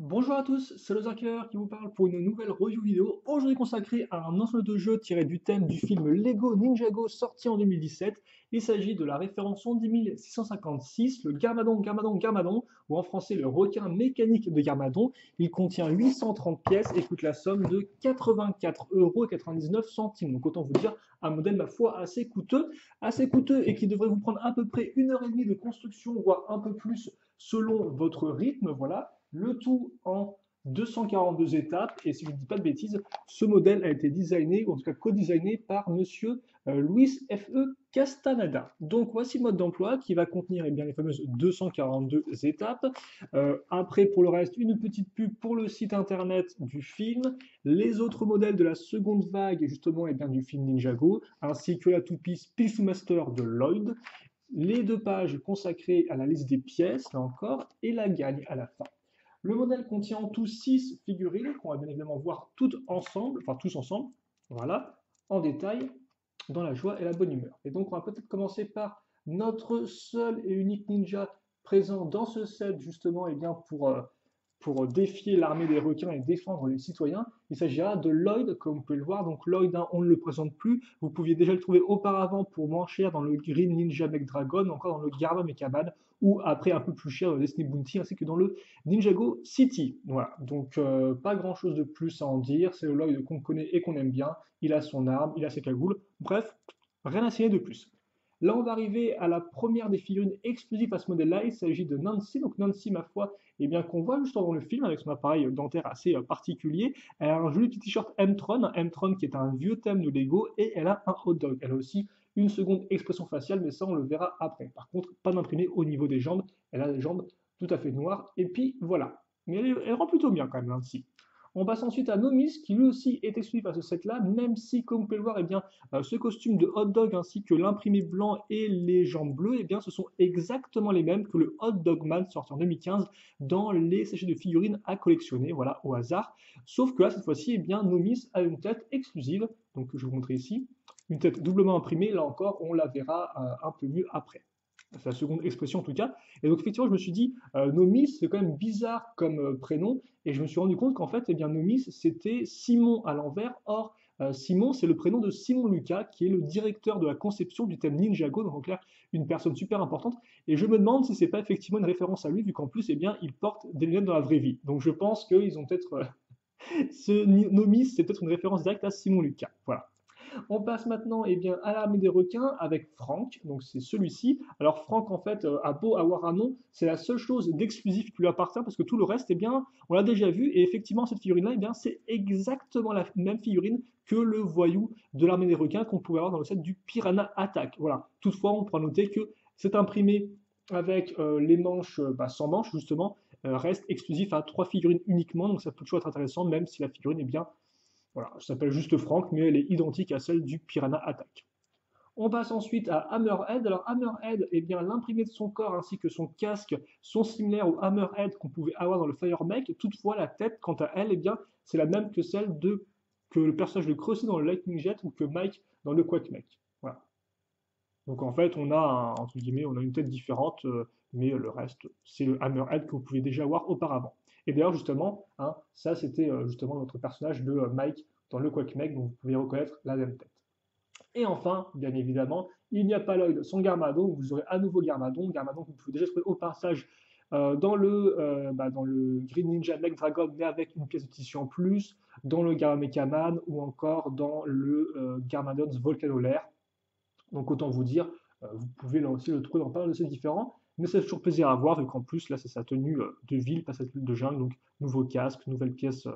Bonjour à tous, c'est Lozarker qui vous parle pour une nouvelle review vidéo, aujourd'hui consacrée à un ensemble de jeux tiré du thème du film Lego Ninjago sorti en 2017. Il s'agit de la référence 10656, le Garmadon Garmadon Garmadon, ou en français le requin mécanique de Garmadon. Il contient 830 pièces et coûte la somme de 84,99 €. Donc autant vous dire, un modèle ma foi assez coûteux et qui devrait vous prendre à peu près 1 heure et demie de construction, voire un peu plus selon votre rythme, voilà. Le tout en 242 étapes. Et si je ne dis pas de bêtises, ce modèle a été designé, ou en tout cas co-designé par monsieur Luis F.E. Castaneda. Donc voici le mode d'emploi qui va contenir bien, les fameuses 242 étapes. Après, pour le reste, une petite pub pour le site internet du film, les autres modèles de la seconde vague, justement, bien, du film Ninjago, ainsi que la toupie Pulse Master de Lloyd, les deux pages consacrées à la liste des pièces, là encore, et la gagne à la fin. Le modèle contient en tout 6 figurines qu'on va bien évidemment voir toutes ensemble, enfin tous ensemble, voilà, en détail, dans la joie et la bonne humeur. Et donc on va peut-être commencer par notre seul et unique ninja présent dans ce set justement et bien pour défier l'armée des requins et défendre les citoyens. Il s'agira de Lloyd, comme vous pouvez le voir. Donc Lloyd, hein, on ne le présente plus. Vous pouviez déjà le trouver auparavant pour moins cher dans le Green Ninja Mech Dragon, encore dans le Garba Mekaman, ou après un peu plus cher dans le Destiny Bounty, ainsi que dans le Ninjago City. Voilà, donc pas grand chose de plus à en dire. C'est le Lloyd qu'on connaît et qu'on aime bien. Il a son arme, il a ses cagoules. Bref, rien à signer de plus. Là, on va arriver à la première des figurines exclusives à ce modèle-là. Il s'agit de Nancy. Donc Nancy, ma foi, eh bien, qu'on voit juste dans le film avec son appareil dentaire assez particulier. Elle a un joli petit t-shirt M-Tron, un M-Tron qui est un vieux thème de Lego, et elle a un hot dog. Elle a aussi une seconde expression faciale, mais ça on le verra après. Par contre, pas d'imprimé au niveau des jambes. Elle a des jambes tout à fait noires. Et puis voilà. Mais elle rend plutôt bien quand même, Nancy. On passe ensuite à Nomis, qui lui aussi est exclusif à ce set-là, même si, comme vous pouvez le voir, ce costume de hot dog ainsi que l'imprimé blanc et les jambes bleues, ce sont exactement les mêmes que le Hot Dog Man sorti en 2015 dans les sachets de figurines à collectionner, voilà, au hasard. Sauf que là, cette fois-ci, Nomis a une tête exclusive, donc je vais vous montrer ici, une tête doublement imprimée, là encore, on la verra un peu mieux après. C'est la seconde expression en tout cas. Et donc effectivement, je me suis dit, Nomis, c'est quand même bizarre comme prénom, et je me suis rendu compte qu'en fait, Nomis, c'était Simon à l'envers. Or, Simon, c'est le prénom de Simon Lucas, qui est le directeur de la conception du thème Ninjago, donc en clair, une personne super importante. Et je me demande si c'est pas effectivement une référence à lui, vu qu'en plus, il porte des lunettes dans la vraie vie. Donc je pense qu'ils ont peut-être ce Nomis, c'est peut-être une référence directe à Simon Lucas. Voilà. On passe maintenant à l'armée des requins avec Franck, donc c'est celui-ci. Alors Franck en fait a beau avoir un nom, c'est la seule chose d'exclusif qui lui appartient parce que tout le reste, on l'a déjà vu et effectivement cette figurine-là, c'est exactement la même figurine que le voyou de l'armée des requins qu'on pouvait avoir dans le set du Piranha Attack. Voilà. Toutefois, on pourra noter que c'est imprimé avec les manches sans manches justement, reste exclusif à 3 figurines uniquement, donc ça peut toujours être intéressant même si la figurine est bien voilà, ça s'appelle juste Franck, mais elle est identique à celle du Piranha Attack. On passe ensuite à Hammerhead. Alors Hammerhead, l'imprimé de son corps ainsi que son casque sont similaires au Hammerhead qu'on pouvait avoir dans le Fire Mech. Toutefois, la tête, quant à elle, c'est la même que celle que le personnage de Crossy dans le Lightning Jet ou que Mike dans le Quake Mech. Voilà. Donc en fait, entre guillemets, on a une tête différente, mais le reste, c'est le Hammerhead que vous pouvez déjà voir auparavant. Et d'ailleurs, justement, hein, ça c'était justement notre personnage de Mike dans le Quake Mech, donc vous pouvez reconnaître la même tête. Et enfin, bien évidemment, il n'y a pas Lloyd sans Garmadon, vous aurez à nouveau Garmadon, Garmadon que vous pouvez déjà trouver au passage dans le Green Ninja Mech Dragon, mais avec une pièce de tissu en plus, dans le Garamekaman ou encore dans le Garmadon's Volcano Lair. Donc autant vous dire, vous pouvez là aussi le trouver dans pas mal de ces différents, mais c'est toujours plaisir à voir, vu qu'en plus là c'est sa tenue de ville, pas sa tenue de jungle, donc nouveau casque, nouvelle pièce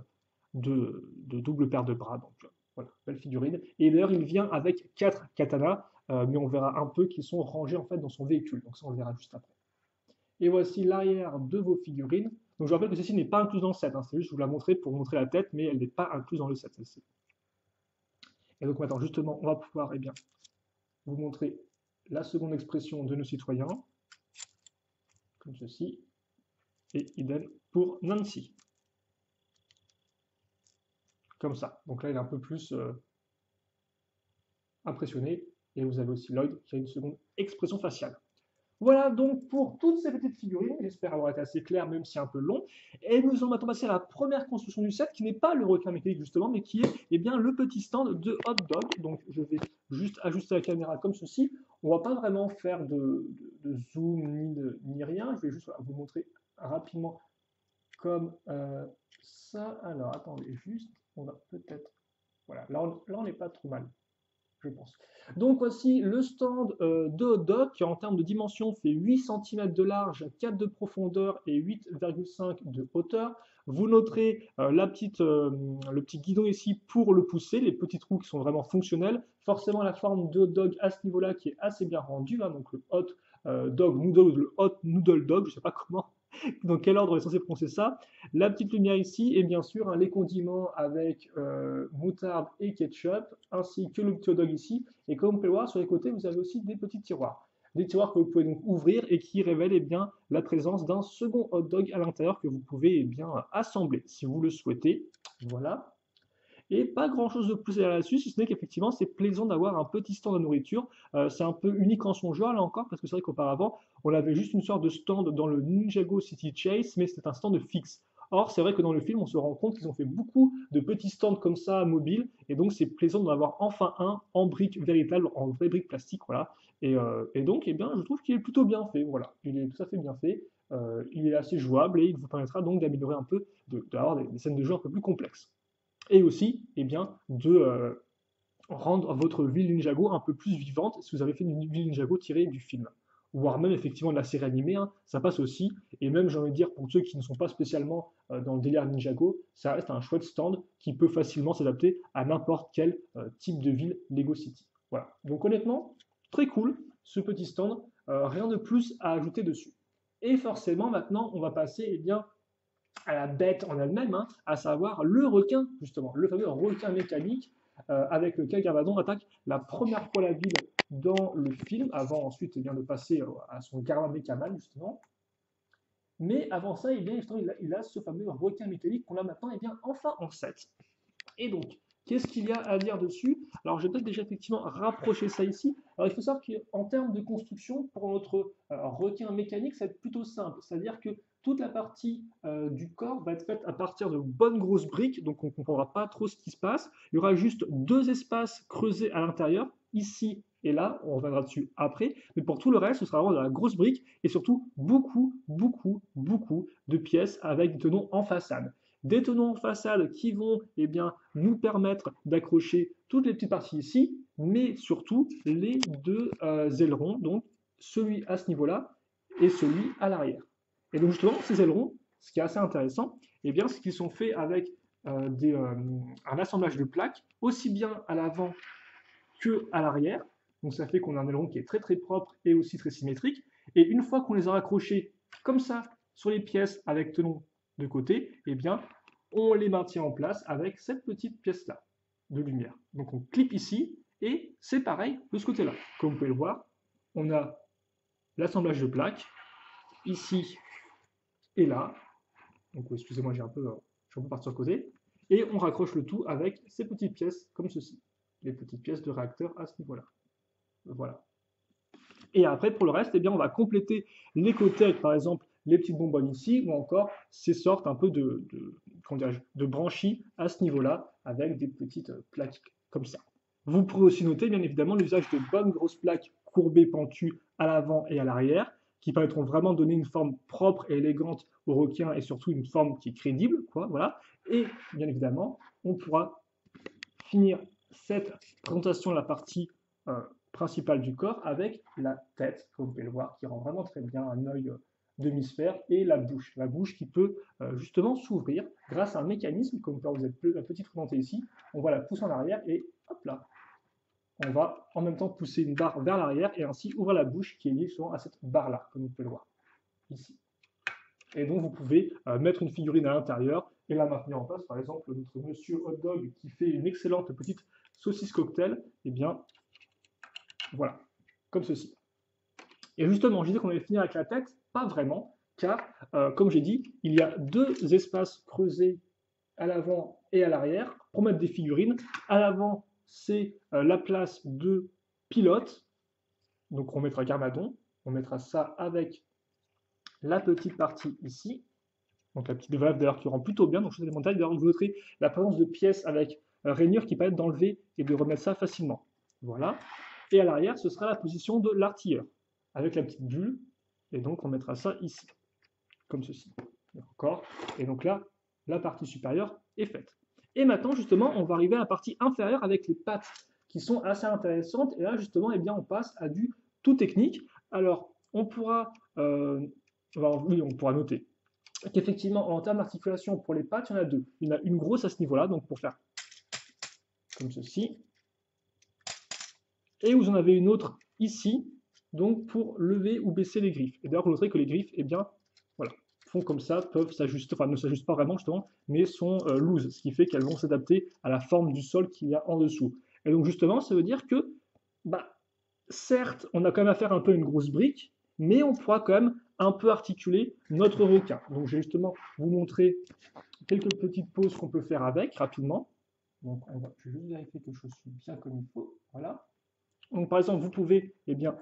de double paire de bras, donc voilà, belle figurine. Et d'ailleurs il vient avec 4 katanas, mais on verra un peu qu'ils sont rangés en fait dans son véhicule, donc ça on le verra juste après. Et voici l'arrière de vos figurines. Donc je rappelle que celle-ci n'est pas incluse dans le set, hein, c'est juste je vous la montrer pour vous montrer la tête, mais elle n'est pas incluse dans le set celle-ci. Et donc maintenant justement on va pouvoir vous montrer la seconde expression de nos citoyens, comme ceci, et idem pour Nancy, comme ça. Donc là, il est un peu plus impressionné, et vous avez aussi Lloyd qui a une seconde expression faciale. Voilà donc pour toutes ces petites figurines, j'espère avoir été assez clair, même si un peu long. Et nous allons maintenant passer à la première construction du set, qui n'est pas le requin mécanique justement, mais qui est eh bien, le petit stand de hot dog. Donc je vais juste ajuster la caméra comme ceci. On ne va pas vraiment faire de zoom ni rien. Je vais juste voilà, vous montrer rapidement comme ça. Alors attendez, juste, on va peut-être... Voilà, là on n'est pas trop mal je pense. Donc voici le stand de hot dog qui en termes de dimension fait 8 cm de large, 4 de profondeur et 8,5 de hauteur. Vous noterez le petit guidon ici pour le pousser, les petits trous qui sont vraiment fonctionnels. Forcément la forme de hot dog à ce niveau-là qui est assez bien rendue, hein, donc le hot dog noodle ou le hot noodle dog, je ne sais pas comment dans quel ordre on est censé prononcer ça. La petite lumière ici, et bien sûr les condiments avec moutarde et ketchup, ainsi que le petit hot dog ici. Et comme vous pouvez le voir, sur les côtés, vous avez aussi des petits tiroirs. Des tiroirs que vous pouvez donc ouvrir et qui révèlent eh bien, la présence d'un second hot dog à l'intérieur que vous pouvez eh bien, assembler si vous le souhaitez. Voilà. Et pas grand chose de plus à dire là-dessus, si ce n'est qu'effectivement c'est plaisant d'avoir un petit stand de nourriture. C'est un peu unique en son genre là encore, parce que c'est vrai qu'auparavant on avait juste une sorte de stand dans le Ninjago City Chase, mais c'était un stand fixe. Or, c'est vrai que dans le film, on se rend compte qu'ils ont fait beaucoup de petits stands comme ça, mobiles, et donc c'est plaisant d'en avoir enfin un en briques véritables, en vraie briques plastique, voilà. Et donc, eh bien, je trouve qu'il est plutôt bien fait, voilà. Il est tout à fait bien fait, il est assez jouable, et il vous permettra donc d'améliorer un peu, d'avoir des scènes de jeu un peu plus complexes et aussi eh bien, de rendre votre ville Ninjago un peu plus vivante si vous avez fait une ville Ninjago tirée du film. Voire même effectivement de la série animée, hein, ça passe aussi. Et même, j'ai envie de dire, pour ceux qui ne sont pas spécialement dans le délire Ninjago, ça reste un chouette stand qui peut facilement s'adapter à n'importe quel type de ville Lego City. Voilà. Donc honnêtement, très cool ce petit stand. Rien de plus à ajouter dessus. Et forcément, maintenant, on va passer eh bien, à la bête en elle-même, hein, à savoir le requin, justement, le fameux requin mécanique avec lequel Gavadon attaque la première fois la ville dans le film, avant ensuite eh bien, de passer à son Garma Mekaman, justement. Mais avant ça, eh bien, justement, il a ce fameux requin mécanique qu'on a maintenant eh bien, enfin en 7. Et donc, qu'est-ce qu'il y a à dire dessus? Alors, je vais peut-être déjà effectivement rapprocher ça ici. Alors, il faut savoir qu'en termes de construction, pour notre requin mécanique, ça va être plutôt simple. C'est-à-dire que toute la partie du corps va être faite à partir de bonnes grosses briques, donc on ne comprendra pas trop ce qui se passe. Il y aura juste deux espaces creusés à l'intérieur, ici et là, on reviendra dessus après, mais pour tout le reste, ce sera vraiment de la grosse brique et surtout beaucoup, beaucoup, beaucoup de pièces avec des tenons en façade. Des tenons en façade qui vont eh bien, nous permettre d'accrocher toutes les petites parties ici, mais surtout les deux ailerons, donc celui à ce niveau-là et celui à l'arrière. Et donc justement, ces ailerons, ce qui est assez intéressant, eh bien, c'est qu'ils sont faits avec un assemblage de plaques, aussi bien à l'avant que à l'arrière. Donc ça fait qu'on a un aileron qui est très très propre et aussi très symétrique. Et une fois qu'on les a accrochés comme ça sur les pièces avec tenons de côté, eh bien, on les maintient en place avec cette petite pièce-là de lumière. Donc on clip ici et c'est pareil de ce côté-là. Comme vous pouvez le voir, on a l'assemblage de plaques ici et là. Donc excusez-moi, je suis un peu parti sur le côté. Et on raccroche le tout avec ces petites pièces comme ceci. Les petites pièces de réacteur à ce niveau-là. Voilà. Et après, pour le reste, eh bien, on va compléter les côtés avec, par exemple, les petites bonbonnes ici, ou encore ces sortes un peu de branchies à ce niveau-là, avec des petites plaques comme ça. Vous pourrez aussi noter, bien évidemment, l'usage de bonnes grosses plaques courbées, pentues à l'avant et à l'arrière, qui permettront vraiment de donner une forme propre et élégante au requin, et surtout une forme qui est crédible, quoi, voilà. Et bien évidemment, on pourra finir cette présentation de la partie principale du corps avec la tête, comme vous pouvez le voir, qui rend vraiment très bien un œil demi-sphère, et la bouche qui peut justement s'ouvrir grâce à un mécanisme, comme vous êtes la petite remontée ici, on va la pousser en arrière et hop là, on va en même temps pousser une barre vers l'arrière et ainsi ouvrir la bouche qui est liée souvent à cette barre-là, comme vous pouvez le voir ici. Et donc vous pouvez mettre une figurine à l'intérieur et la maintenir en place. Par exemple, notre monsieur hot dog qui fait une excellente petite saucisse cocktail, et bien voilà, comme ceci. Et justement, je disais qu'on allait finir avec la tête, pas vraiment, car comme j'ai dit, il y a deux espaces creusés à l'avant et à l'arrière pour mettre des figurines. À l'avant, c'est la place de pilote, donc on mettra Garmadon. on mettra ça avec la petite partie ici. Donc la petite valve d'ailleurs qui rend plutôt bien. Donc je fais des montages. D'ailleurs, vous noterez la présence de pièces avec rainure qui permettent d'enlever et de remettre ça facilement. Voilà. Et à l'arrière, ce sera la position de l'artilleur avec la petite bulle. Et donc on mettra ça ici, comme ceci. Encore. Et donc là, la partie supérieure est faite. Et maintenant, justement, on va arriver à la partie inférieure avec les pattes qui sont assez intéressantes. Et là, justement, eh bien, on passe à du tout technique. Alors, on pourra noter qu'effectivement, en termes d'articulation pour les pattes, il y en a deux. Il y en a une grosse à ce niveau-là, donc pour faire comme ceci. Et vous en avez une autre ici, donc pour lever ou baisser les griffes. Et d'ailleurs, vous noterez que les griffes, eh bien, voilà, font comme ça, peuvent s'ajuster, enfin ne s'ajustent pas vraiment justement, mais sont loose, ce qui fait qu'elles vont s'adapter à la forme du sol qu'il y a en dessous. Et donc justement, ça veut dire que, certes, on a quand même à faire un peu une grosse brique, mais on pourra quand même un peu articuler notre requin. Donc je vais justement vous montrer quelques petites poses qu'on peut faire avec rapidement. Donc je vais juste vérifier que je suis bien comme il faut. Voilà. Donc par exemple, vous pouvez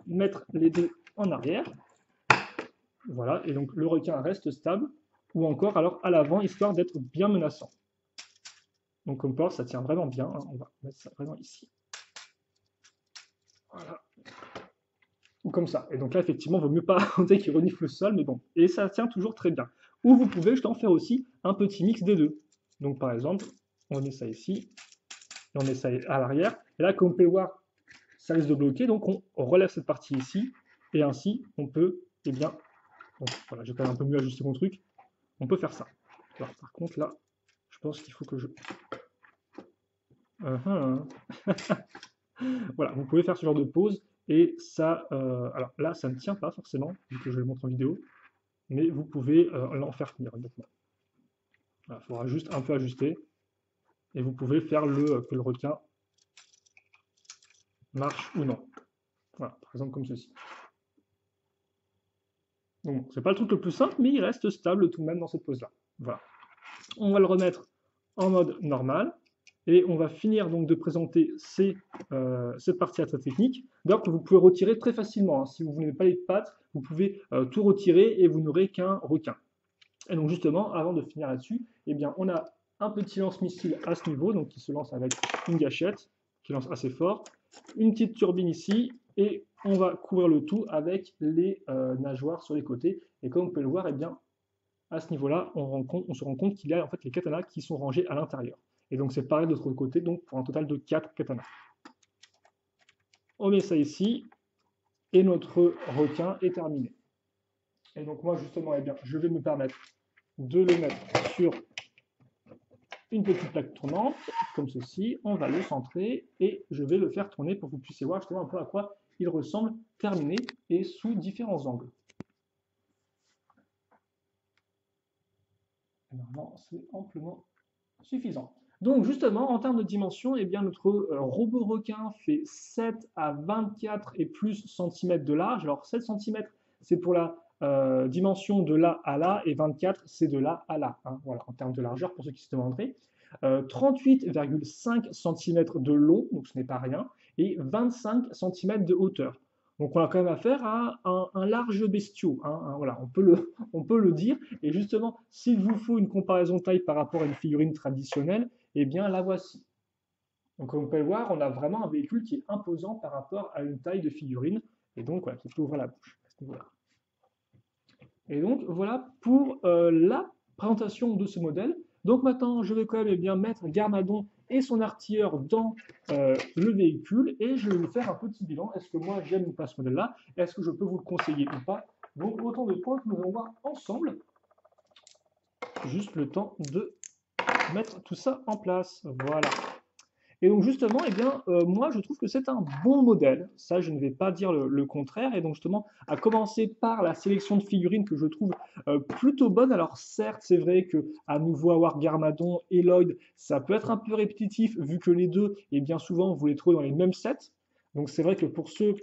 mettre les deux en arrière. Voilà, et donc le requin reste stable, ou encore alors à l'avant, histoire d'être bien menaçant. Donc comme port, ça tient vraiment bien. Hein. On va mettre ça vraiment ici. Voilà. Ou comme ça. Et donc là, effectivement, il vaut mieux pas raconter qu'il renifle le sol, mais bon. Et ça tient toujours très bien. Ou vous pouvez, je t'en faire aussi un petit mix des deux. Donc par exemple, on met ça ici, et on met ça à l'arrière. Et là, comme vous pouvez voir, ça risque de bloquer, donc on relève cette partie ici, et ainsi, on peut, donc voilà, j'ai quand même un peu mieux ajusté mon truc, on peut faire ça. Alors par contre, là, je pense qu'il faut que je... Voilà, vous pouvez faire ce genre de pause, et ça, alors là, ça ne tient pas forcément, vu que je le montre en vidéo, mais vous pouvez l'en faire tenir, honnêtement. Il faudra juste un peu ajuster, et vous pouvez faire que le requin marche ou non. Voilà, par exemple comme ceci. Donc, c'est pas le truc le plus simple, mais il reste stable tout de même dans cette pose-là. Voilà. On va le remettre en mode normal, et on va finir donc de présenter cette partie à très technique. D'ailleurs, que vous pouvez retirer très facilement. Hein. Si vous n'avez pas les pattes, vous pouvez tout retirer et vous n'aurez qu'un requin. Et donc justement, avant de finir là-dessus, on a un petit lance-missile à ce niveau, donc qui se lance avec une gâchette, qui lance assez fort, une petite turbine ici, et on va couvrir le tout avec les nageoires sur les côtés. Et comme vous pouvez le voir, à ce niveau-là, on se rend compte qu'il y a en fait les katanas qui sont rangés à l'intérieur. Et donc c'est pareil de l'autre côté, donc pour un total de 4 katanas. On met ça ici, et notre requin est terminé. Et donc moi justement, je vais me permettre de le mettre sur une petite plaque tournante, comme ceci. On va le centrer, et je vais le faire tourner pour que vous puissiez voir justement un peu à quoi il ressemble terminé et sous différents angles. Normalement, c'est amplement suffisant. Donc justement, en termes de dimension, notre robot requin fait 7 à 24 et plus centimètres de large. Alors 7 cm, c'est pour la dimension de là à là, et 24, c'est de là à là. Hein, voilà, en termes de largeur, pour ceux qui se demanderaient. 38,5 cm de long, donc ce n'est pas rien, et 25 cm de hauteur. Donc on a quand même affaire à un large bestiau, hein, voilà, on peut le dire. Et justement, s'il vous faut une comparaison de taille par rapport à une figurine traditionnelle, la voici. Donc comme vous pouvez le voir, on a vraiment un véhicule qui est imposant par rapport à une taille de figurine, et donc voilà, qui peut ouvrir la bouche. Et donc voilà pour la présentation de ce modèle. Donc maintenant, je vais quand même mettre Garmadon et son artilleur dans le véhicule, et je vais vous faire un petit bilan. Est-ce que moi j'aime ou pas ce modèle-là? Est-ce que je peux vous le conseiller ou pas? Donc autant de points que nous allons voir ensemble. Juste le temps de mettre tout ça en place. Voilà. Et donc justement, moi je trouve que c'est un bon modèle, ça je ne vais pas dire le contraire, et donc justement, à commencer par la sélection de figurines que je trouve plutôt bonne. Alors certes, c'est vrai que à nouveau avoir Garmadon et Lloyd, ça peut être un peu répétitif, vu que les deux, et bien souvent, vous les trouvez dans les mêmes sets. Donc c'est vrai que pour ceux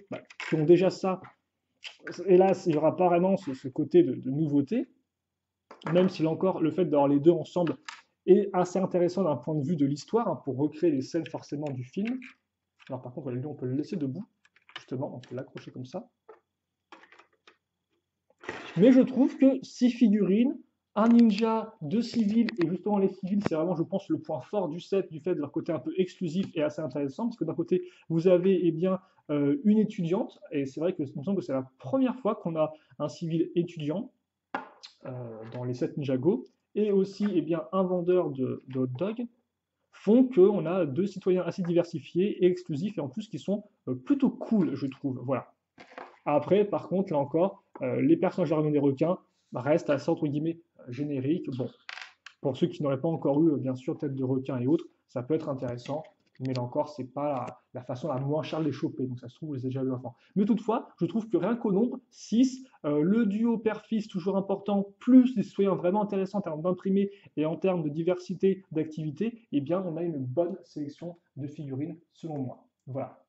qui ont déjà ça, hélas, il n'y aura pas vraiment ce côté de nouveauté, même si là encore, le fait d'avoir les deux ensemble est assez intéressant d'un point de vue de l'histoire, hein, pour recréer les scènes forcément du film. Alors par contre, on peut le laisser debout, justement, on peut l'accrocher comme ça. Mais je trouve que 6 figurines, un ninja, 2 civils, et justement les civils, c'est vraiment, je pense, le point fort du set, du fait de leur côté un peu exclusif et assez intéressant, parce que d'un côté, vous avez eh bien, une étudiante, et c'est vrai que il me semble que c'est la première fois qu'on a un civil étudiant dans les 7 Ninjago, et aussi eh bien, un vendeur de hot dog, font qu'on a deux citoyens assez diversifiés et exclusifs, et en plus qui sont plutôt cool, je trouve. Voilà. Après, par contre, là encore, les personnages armés des requins restent assez entre guillemets génériques. Bon, pour ceux qui n'auraient pas encore eu, bien sûr, tête de requin et autres, ça peut être intéressant. Mais là encore, c'est pas la façon la moins chère de les choper. Donc ça se trouve, vous les avez déjà vu avant. Mais toutefois, je trouve que rien qu'au nombre, 6, le duo père-fils toujours important, plus des citoyens vraiment intéressants en termes d'imprimés et en termes de diversité d'activités, eh bien, on a une bonne sélection de figurines, selon moi. Voilà.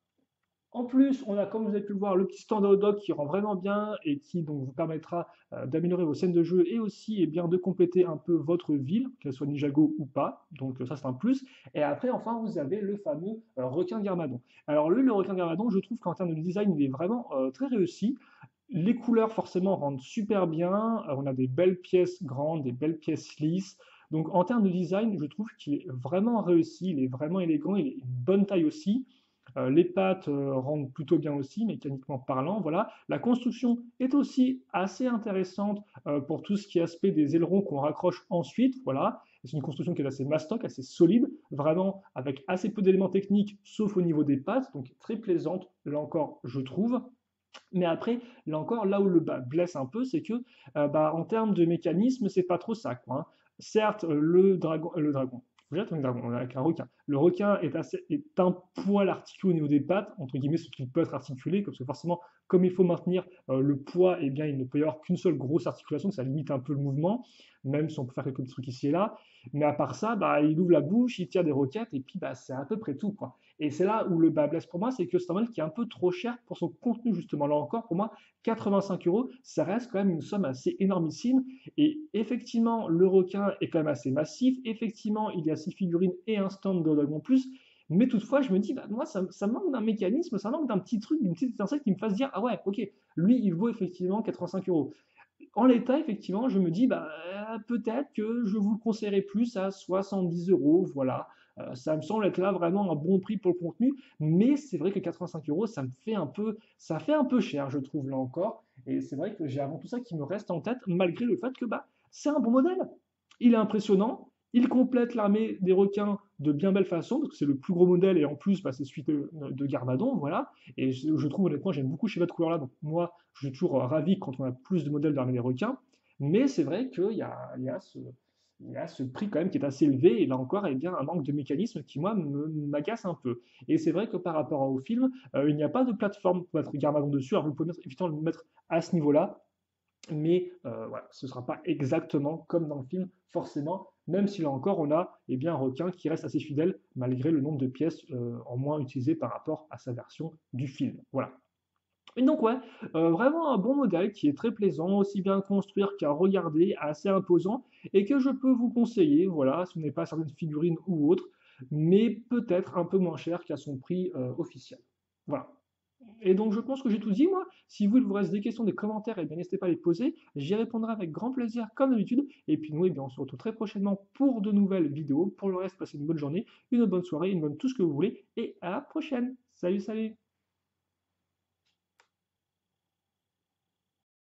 En plus, on a, comme vous avez pu le voir, le petit stand de hot dog qui rend vraiment bien et qui donc vous permettra d'améliorer vos scènes de jeu et aussi eh bien, de compléter un peu votre ville, qu'elle soit Ninjago ou pas. Donc ça, c'est un plus. Et après, enfin, vous avez le fameux requin Garmadon. Alors lui, le requin Garmadon, je trouve qu'en termes de design, il est vraiment très réussi. Les couleurs, forcément, rendent super bien. On a des belles pièces grandes, des belles pièces lisses. Donc en termes de design, je trouve qu'il est vraiment réussi, il est vraiment élégant, il est une bonne taille aussi. Les pattes rendent plutôt bien aussi, mécaniquement parlant. Voilà. La construction est aussi assez intéressante pour tout ce qui est aspect des ailerons qu'on raccroche ensuite. Voilà. C'est une construction qui est assez mastoc, assez solide, vraiment avec assez peu d'éléments techniques, sauf au niveau des pattes, donc très plaisante, là encore, je trouve. Mais après, là encore, là où le bas blesse un peu, c'est que en termes de mécanisme, c'est pas trop ça, quoi, hein. Certes, le dragon, vous êtes un dragon, on est avec un requin. Le requin est un poil articulé au niveau des pattes, entre guillemets, ce qui peut être articulé, parce que forcément, comme il faut maintenir le poids, eh bien, il ne peut y avoir qu'une seule grosse articulation, ça limite un peu le mouvement, même si on peut faire quelques trucs ici et là. Mais à part ça, il ouvre la bouche, il tire des roquettes, et puis c'est à peu près tout, quoi. Et c'est là où le bas blesse pour moi, c'est que c'est un modèle qui est un peu trop cher pour son contenu, justement. Là encore, pour moi, 85 euros, ça reste quand même une somme assez énormissime. Et effectivement, le requin est quand même assez massif. Effectivement, il y a 6 figurines et un stand de Dragon Plus. Mais toutefois, je me dis, moi, ça manque d'un mécanisme, ça manque d'un petit truc, d'une petite étincelle qui me fasse dire, ah ouais, ok, lui, il vaut effectivement 85 euros. En l'état, effectivement, je me dis, peut-être que je vous le conseillerais plus à 70 euros, voilà. Ça me semble être là vraiment un bon prix pour le contenu, mais c'est vrai que 85 euros, ça fait un peu cher, je trouve, là encore. Et c'est vrai que j'ai avant tout ça qui me reste en tête, malgré le fait que c'est un bon modèle. Il est impressionnant, il complète l'armée des requins de bien belle façon, parce que c'est le plus gros modèle, et en plus, c'est celui de Garmadon, voilà. Et je trouve honnêtement, j'aime beaucoup chez de couleur-là, donc moi, je suis toujours ravi quand on a plus de modèles d'armée des requins. Mais c'est vrai qu'il y a ce prix quand même qui est assez élevé, et là encore, eh bien, un manque de mécanisme qui, moi, m'agace un peu. Et c'est vrai que par rapport au film, il n'y a pas de plateforme pour mettre Garmadon dessus, alors vous pouvez évidemment le mettre à ce niveau-là, mais voilà, ce ne sera pas exactement comme dans le film, forcément, même si là encore, on a un requin qui reste assez fidèle, malgré le nombre de pièces en moins utilisées par rapport à sa version du film. Voilà. Et donc ouais, vraiment un bon modèle qui est très plaisant, aussi bien à construire qu'à regarder, assez imposant, et que je peux vous conseiller, voilà, ce n'est pas certaines figurines ou autres, mais peut-être un peu moins cher qu'à son prix officiel. Voilà. Et donc je pense que j'ai tout dit, moi. Si vous, il vous reste des questions, des commentaires, eh bien n'hésitez pas à les poser. J'y répondrai avec grand plaisir, comme d'habitude. Et puis nous, eh bien, on se retrouve très prochainement pour de nouvelles vidéos. Pour le reste, passez une bonne journée, une bonne soirée, une bonne tout ce que vous voulez. Et à la prochaine. Salut, salut!